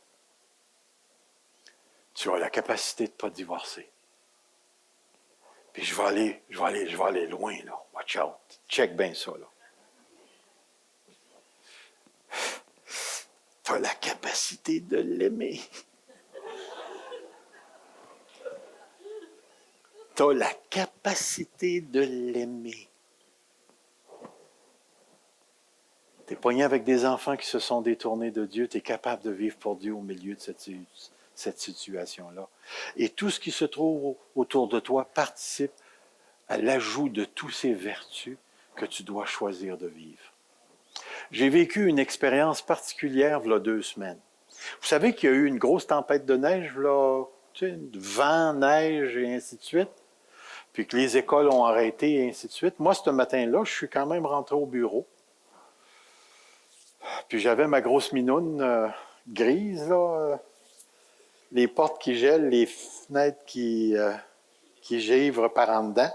Tu as la capacité de ne pas divorcer. Puis je vais aller loin, là. Watch out. Check bien ça, là. Tu as la capacité de l'aimer. Tu as la capacité de l'aimer. Tu es pogné avec des enfants qui se sont détournés de Dieu, tu es capable de vivre pour Dieu au milieu de cette situation-là. Et tout ce qui se trouve autour de toi participe à l'ajout de toutes ces vertus que tu dois choisir de vivre. J'ai vécu une expérience particulière il y a 2 semaines. Vous savez qu'il y a eu une grosse tempête de neige, là, tu sais, vent, neige et ainsi de suite, puis que les écoles ont arrêté et ainsi de suite. Moi, ce matin-là, je suis quand même rentré au bureau. Puis j'avais ma grosse minoune grise, là, les portes qui gèlent, les fenêtres qui givrent par en dedans.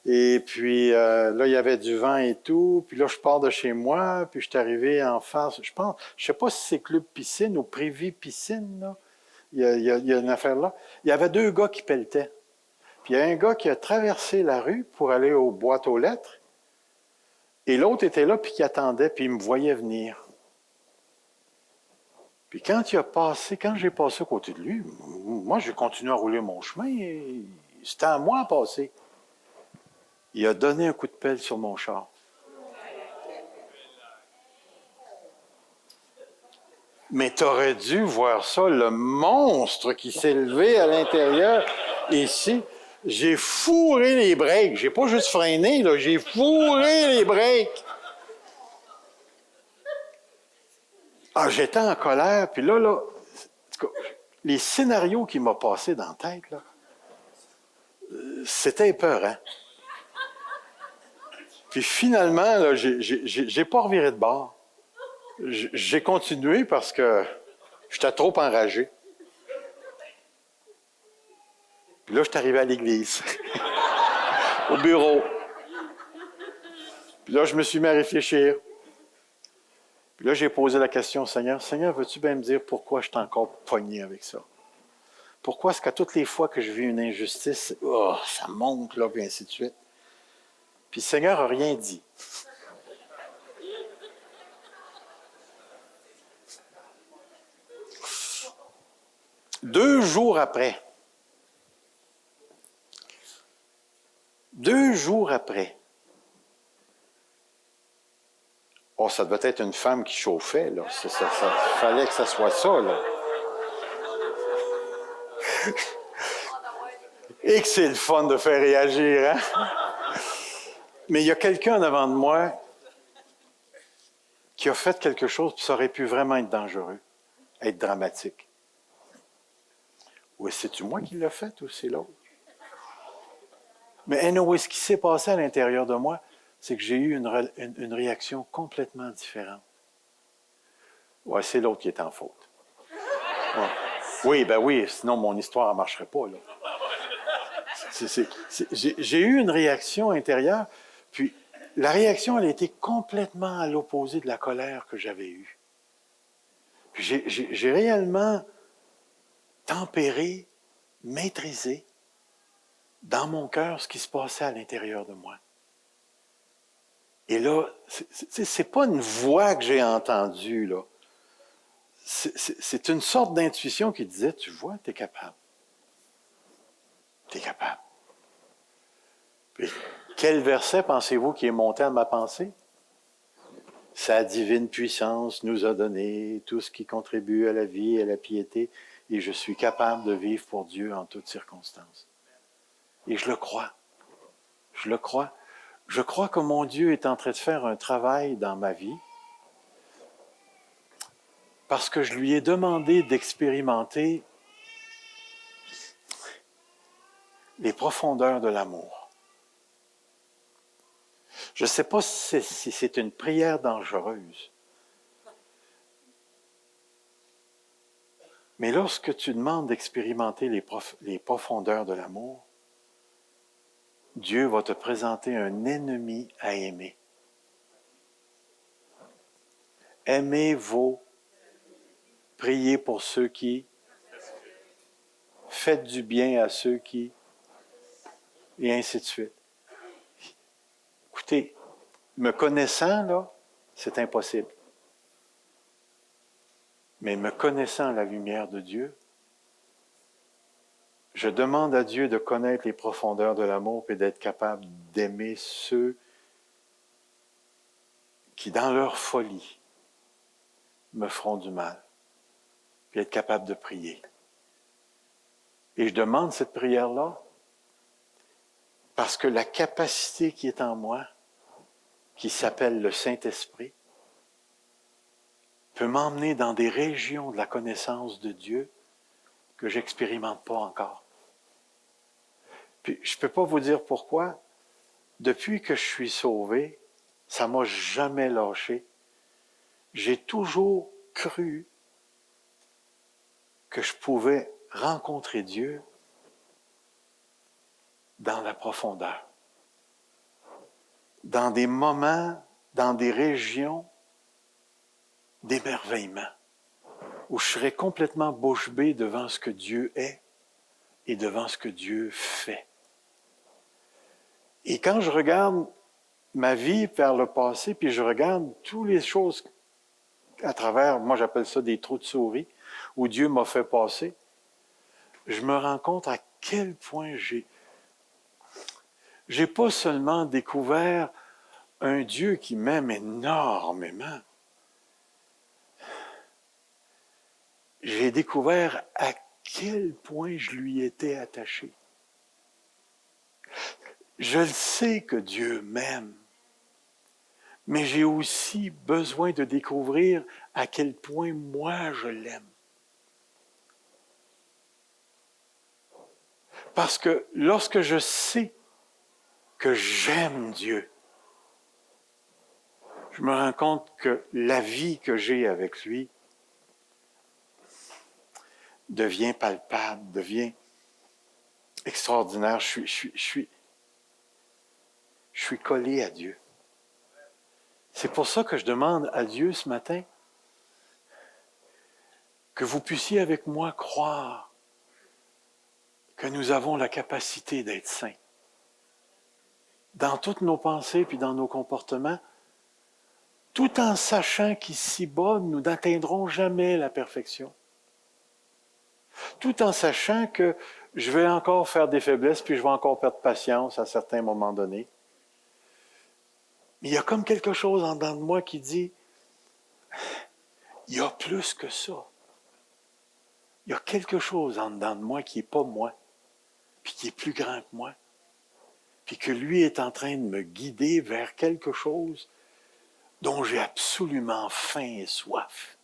Et puis là, il y avait du vent et tout. Puis là, je pars de chez moi, puis je suis arrivé en face. Je sais pas si c'est Club Piscine ou Privé Piscine, là. Il y a une affaire là. Il y avait 2 gars qui pelletaient. Puis il y a un gars qui a traversé la rue pour aller aux boîtes aux lettres. Et l'autre était là, puis qui attendait, puis il me voyait venir. Puis quand j'ai passé à côté de lui, moi, j'ai continué à rouler mon chemin, et c'était à moi à passer. Il a donné un coup de pelle sur mon char. Mais tu aurais dû voir ça, le monstre qui s'est levé à l'intérieur. Ici, j'ai fourré les breaks. J'ai pas juste freiné, là, j'ai fourré les breaks. Ah, j'étais en colère, puis là, les scénarios qui m'ont passé dans la tête, là, c'était épeurant. Puis finalement, là, j'ai pas reviré de bord. J'ai continué parce que j'étais trop enragé. Puis là, je suis arrivé à l'église, au bureau. Puis là, je me suis mis à réfléchir. Puis là, j'ai posé la question au Seigneur. Seigneur, veux-tu bien me dire pourquoi je suis encore pogné avec ça? Pourquoi est-ce qu'à toutes les fois que je vis une injustice, ça monte, là, puis ainsi de suite? Puis le Seigneur n'a rien dit. Deux jours après, ça devait être une femme qui chauffait, là. Ça fallait que ça soit ça, là. Et que c'est le fun de faire réagir, hein? Mais il y a quelqu'un en avant de moi qui a fait quelque chose, puis ça aurait pu vraiment être dangereux, être dramatique. Ou c'est-tu moi qui l'ai fait, ou c'est l'autre? Mais anyway, ce qui s'est passé à l'intérieur de moi, c'est que j'ai eu une réaction complètement différente. Ouais, c'est l'autre qui est en faute. Ouais. Oui, sinon mon histoire ne marcherait pas, là. J'ai eu une réaction intérieure, puis la réaction, elle a été complètement à l'opposé de la colère que j'avais eue. Puis j'ai réellement tempéré maîtriser dans mon cœur ce qui se passait à l'intérieur de moi. Et là, c'est pas une voix que j'ai entendue, là. C'est une sorte d'intuition qui disait, tu vois, tu es capable. Tu es capable. Puis, quel verset pensez-vous qui est monté à ma pensée? Sa divine puissance nous a donné tout ce qui contribue à la vie et à la piété, et je suis capable de vivre pour Dieu en toutes circonstances. Et je le crois. Je le crois. Je crois que mon Dieu est en train de faire un travail dans ma vie parce que je lui ai demandé d'expérimenter les profondeurs de l'amour. Je ne sais pas si c'est une prière dangereuse, mais lorsque tu demandes d'expérimenter les profondeurs de l'amour, Dieu va te présenter un ennemi à aimer. Aimez vos, priez pour ceux qui, faites du bien à ceux qui, et ainsi de suite. Écoutez, me connaissant, là, c'est impossible. Mais me connaissant à la lumière de Dieu, je demande à Dieu de connaître les profondeurs de l'amour et d'être capable d'aimer ceux qui, dans leur folie, me feront du mal, puis être capable de prier. Et je demande cette prière-là parce que la capacité qui est en moi, qui s'appelle le Saint-Esprit, peut m'emmener dans des régions de la connaissance de Dieu que je n'expérimente pas encore. Puis, je ne peux pas vous dire pourquoi. Depuis que je suis sauvé, ça ne m'a jamais lâché. J'ai toujours cru que je pouvais rencontrer Dieu dans la profondeur. Dans des moments, dans des régions d'émerveillement, où je serais complètement bouche bée devant ce que Dieu est et devant ce que Dieu fait. Et quand je regarde ma vie vers le passé, puis je regarde toutes les choses à travers, moi j'appelle ça des trous de souris, où Dieu m'a fait passer, je me rends compte à quel point j'ai pas seulement découvert un Dieu qui m'aime énormément, j'ai découvert à quel point je lui étais attaché. Je le sais que Dieu m'aime, mais j'ai aussi besoin de découvrir à quel point moi je l'aime. Parce que lorsque je sais que j'aime Dieu, je me rends compte que la vie que j'ai avec lui devient palpable, devient extraordinaire. Je suis collé à Dieu. C'est pour ça que je demande à Dieu ce matin que vous puissiez avec moi croire que nous avons la capacité d'être saints. Dans toutes nos pensées puis dans nos comportements, tout en sachant qu'ici-bas, nous n'atteindrons jamais la perfection. Tout en sachant que je vais encore faire des faiblesses puis je vais encore perdre patience à certains moments donnés. Mais il y a comme quelque chose en dedans de moi qui dit, il y a plus que ça. Il y a quelque chose en dedans de moi qui n'est pas moi, puis qui est plus grand que moi, puis que lui est en train de me guider vers quelque chose dont j'ai absolument faim et soif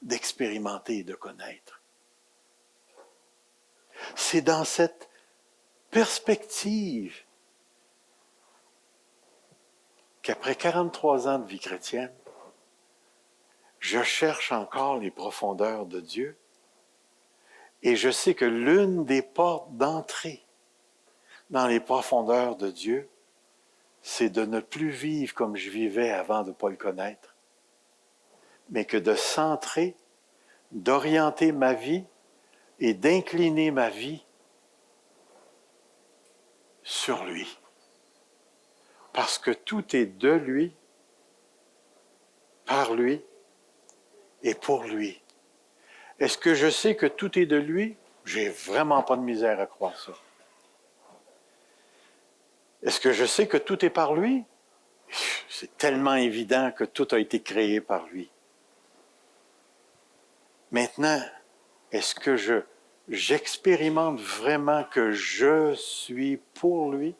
d'expérimenter et de connaître. C'est dans cette perspective qu'après 43 ans de vie chrétienne, je cherche encore les profondeurs de Dieu et je sais que l'une des portes d'entrée dans les profondeurs de Dieu, c'est de ne plus vivre comme je vivais avant de ne pas le connaître, mais que de centrer, d'orienter ma vie et d'incliner ma vie sur lui. Parce que tout est de lui, par lui et pour lui. Est-ce que je sais que tout est de lui? J'ai vraiment pas de misère à croire ça. Est-ce que je sais que tout est par lui? C'est tellement évident que tout a été créé par lui. Maintenant, est-ce que j'expérimente vraiment que je suis pour lui?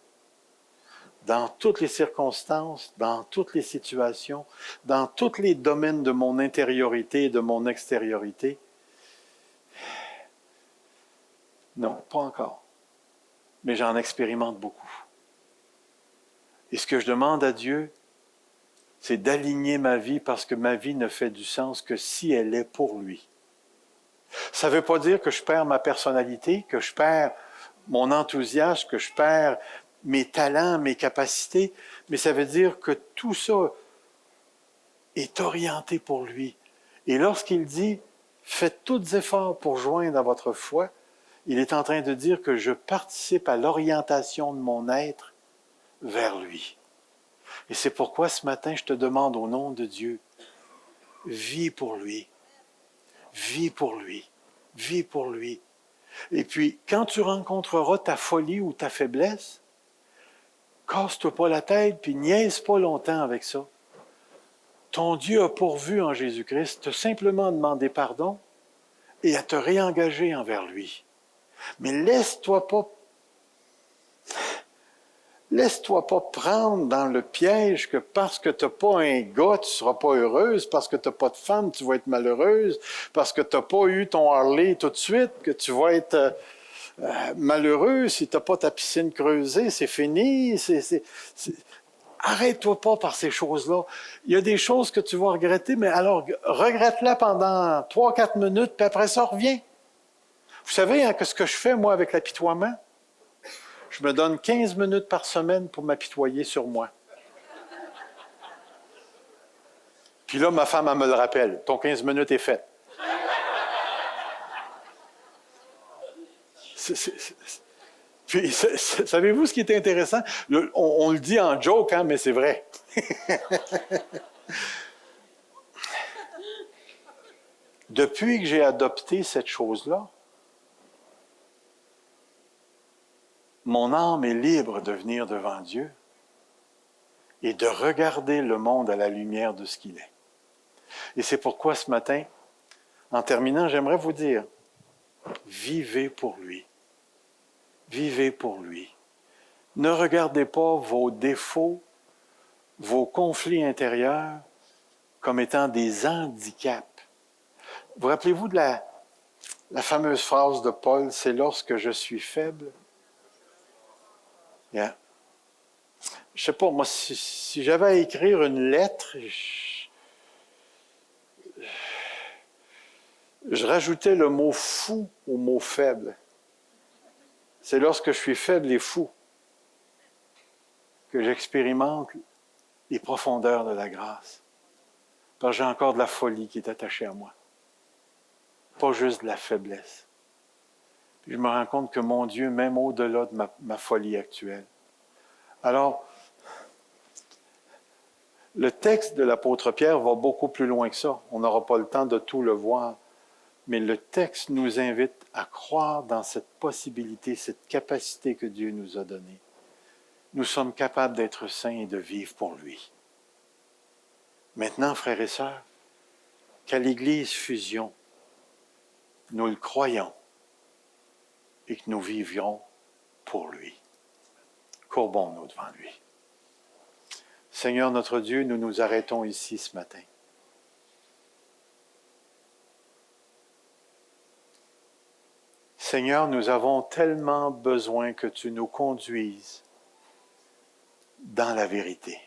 Dans toutes les circonstances, dans toutes les situations, dans tous les domaines de mon intériorité et de mon extériorité? Non, pas encore. Mais j'en expérimente beaucoup. Et ce que je demande à Dieu, c'est d'aligner ma vie parce que ma vie ne fait du sens que si elle est pour lui. Ça ne veut pas dire que je perds ma personnalité, que je perds mon enthousiasme, que je perds mes talents, mes capacités, mais ça veut dire que tout ça est orienté pour lui. Et lorsqu'il dit « Faites tous efforts pour joindre à votre foi », il est en train de dire que je participe à l'orientation de mon être vers lui. Et c'est pourquoi ce matin, je te demande au nom de Dieu, vis pour lui, vis pour lui, vis pour lui. Et puis, quand tu rencontreras ta folie ou ta faiblesse, casse-toi pas la tête, puis niaise pas longtemps avec ça. Ton Dieu a pourvu en Jésus-Christ, te simplement demander pardon et à te réengager envers lui. Mais laisse-toi pas prendre dans le piège que parce que tu n'as pas un gars, tu ne seras pas heureuse, parce que tu n'as pas de femme, tu vas être malheureuse, parce que tu n'as pas eu ton Harley tout de suite, que tu vas être malheureux si tu n'as pas ta piscine creusée, c'est fini. Arrête-toi pas par ces choses-là. Il y a des choses que tu vas regretter, mais alors regrette-la pendant 3-4 minutes, puis après ça, reviens. Vous savez hein, que ce que je fais, moi, avec l'apitoiement, je me donne 15 minutes par semaine pour m'apitoyer sur moi. Puis là, ma femme, elle me le rappelle. Ton 15 minutes est fait. Puis, savez-vous ce qui est intéressant? On le dit en joke, hein, mais c'est vrai. Depuis que j'ai adopté cette chose-là, mon âme est libre de venir devant Dieu et de regarder le monde à la lumière de ce qu'il est. Et c'est pourquoi ce matin, en terminant, j'aimerais vous dire, vivez pour lui. Vivez pour lui. Ne regardez pas vos défauts, vos conflits intérieurs comme étant des handicaps. Vous rappelez-vous de la fameuse phrase de Paul, c'est lorsque je suis faible? Yeah. Je ne sais pas, moi, si j'avais à écrire une lettre, je rajoutais le mot fou au mot faible. C'est lorsque je suis faible et fou que j'expérimente les profondeurs de la grâce. Parce que j'ai encore de la folie qui est attachée à moi. Pas juste de la faiblesse. Puis je me rends compte que mon Dieu m'aime au-delà de ma folie actuelle. Alors, le texte de l'apôtre Pierre va beaucoup plus loin que ça. On n'aura pas le temps de tout le voir. Mais le texte nous invite à croire dans cette possibilité, cette capacité que Dieu nous a donnée. Nous sommes capables d'être saints et de vivre pour lui. Maintenant, frères et sœurs, qu'à l'Église Fusion, nous le croyons et que nous vivions pour lui. Courbons-nous devant lui. Seigneur notre Dieu, nous nous arrêtons ici ce matin. Seigneur, nous avons tellement besoin que tu nous conduises dans la vérité.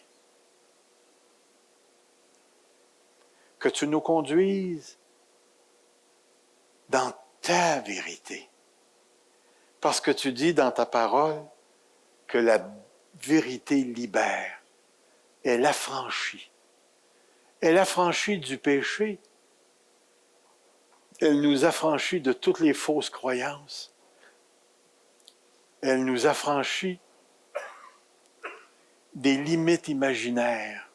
Que tu nous conduises dans ta vérité. Parce que tu dis dans ta parole que la vérité libère. Elle affranchit. Elle affranchit du péché. Elle nous affranchit de toutes les fausses croyances. Elle nous affranchit des limites imaginaires.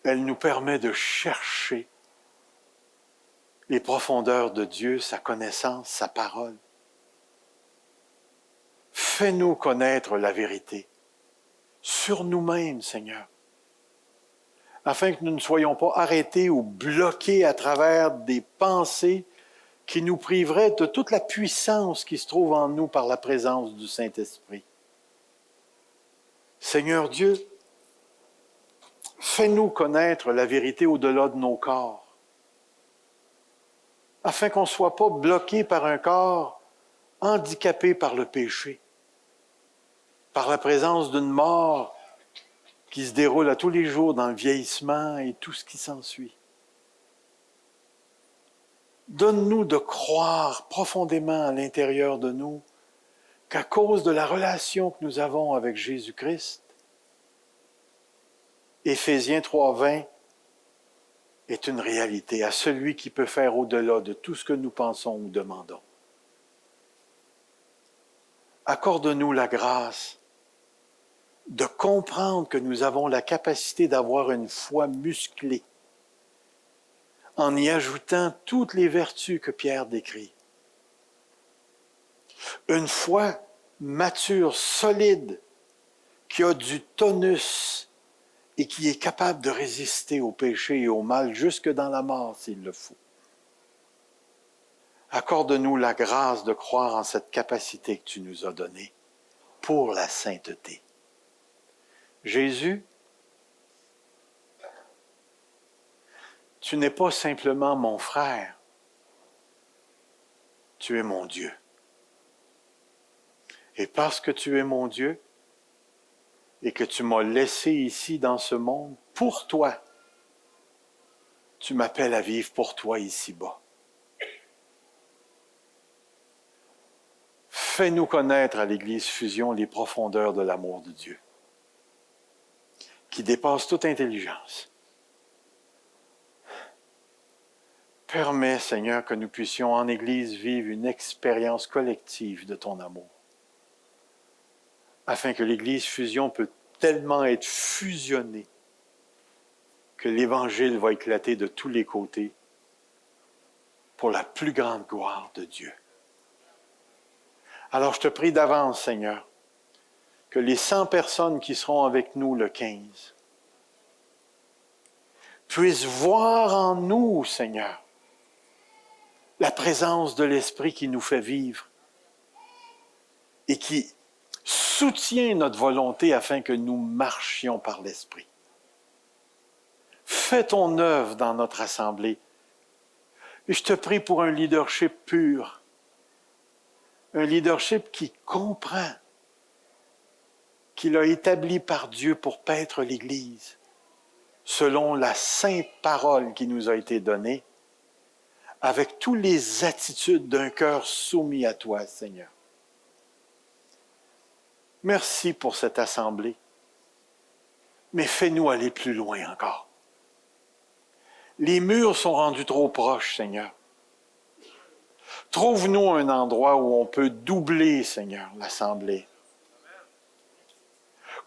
Elle nous permet de chercher les profondeurs de Dieu, sa connaissance, sa parole. Fais-nous connaître la vérité sur nous-mêmes, Seigneur, afin que nous ne soyons pas arrêtés ou bloqués à travers des pensées qui nous priveraient de toute la puissance qui se trouve en nous par la présence du Saint-Esprit. Seigneur Dieu, fais-nous connaître la vérité au-delà de nos corps, afin qu'on ne soit pas bloqué par un corps handicapé par le péché, par la présence d'une mort qui se déroule à tous les jours dans le vieillissement et tout ce qui s'ensuit. Donne-nous de croire profondément à l'intérieur de nous qu'à cause de la relation que nous avons avec Jésus-Christ, Éphésiens 3:20 est une réalité à celui qui peut faire au-delà de tout ce que nous pensons ou demandons. Accorde-nous la grâce de comprendre que nous avons la capacité d'avoir une foi musclée en y ajoutant toutes les vertus que Pierre décrit. Une foi mature, solide, qui a du tonus et qui est capable de résister au péché et au mal jusque dans la mort s'il le faut. Accorde-nous la grâce de croire en cette capacité que tu nous as donnée pour la sainteté. Jésus, tu n'es pas simplement mon frère, tu es mon Dieu. Et parce que tu es mon Dieu et que tu m'as laissé ici dans ce monde pour toi, tu m'appelles à vivre pour toi ici-bas. Fais-nous connaître à l'Église Fusion les profondeurs de l'amour de Dieu, qui dépasse toute intelligence. Permets, Seigneur, que nous puissions en Église vivre une expérience collective de ton amour, afin que l'Église Fusion peut tellement être fusionnée que l'Évangile va éclater de tous les côtés pour la plus grande gloire de Dieu. Alors je te prie d'avance, Seigneur, que les 100 personnes qui seront avec nous le 15 puissent voir en nous, Seigneur, la présence de l'Esprit qui nous fait vivre et qui soutient notre volonté afin que nous marchions par l'Esprit. Fais ton œuvre dans notre assemblée. Et je te prie pour un leadership pur, un leadership qui comprend qu'il a établi par Dieu pour paître l'Église, selon la sainte parole qui nous a été donnée, avec toutes les attitudes d'un cœur soumis à toi, Seigneur. Merci pour cette assemblée, mais fais-nous aller plus loin encore. Les murs sont rendus trop proches, Seigneur. Trouve-nous un endroit où on peut doubler, Seigneur, l'assemblée.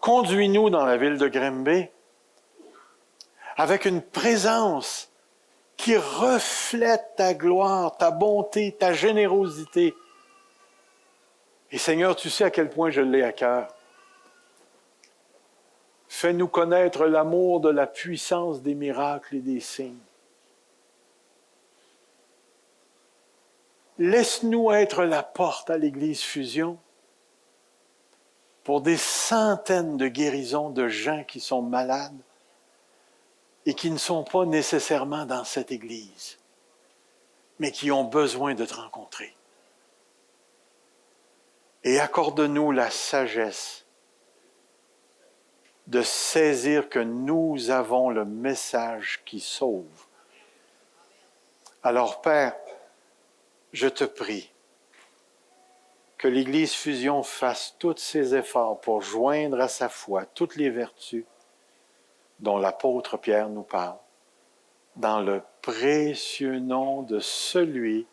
Conduis-nous dans la ville de Grimby avec une présence qui reflète ta gloire, ta bonté, ta générosité. Et Seigneur, tu sais à quel point je l'ai à cœur. Fais-nous connaître l'amour de la puissance des miracles et des signes. Laisse-nous être la porte à l'Église Fusion pour des centaines de guérisons de gens qui sont malades et qui ne sont pas nécessairement dans cette Église, mais qui ont besoin de te rencontrer. Et accorde-nous la sagesse de saisir que nous avons le message qui sauve. Alors, Père, je te prie que l'Église Fusion fasse tous ses efforts pour joindre à sa foi toutes les vertus dont l'apôtre Pierre nous parle, dans le précieux nom de celui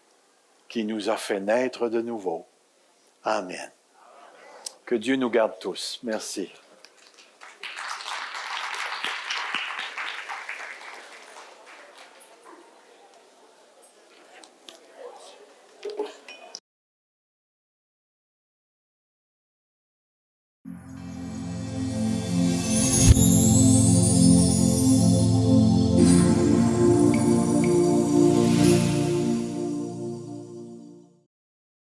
qui nous a fait naître de nouveau. Amen. Que Dieu nous garde tous. Merci.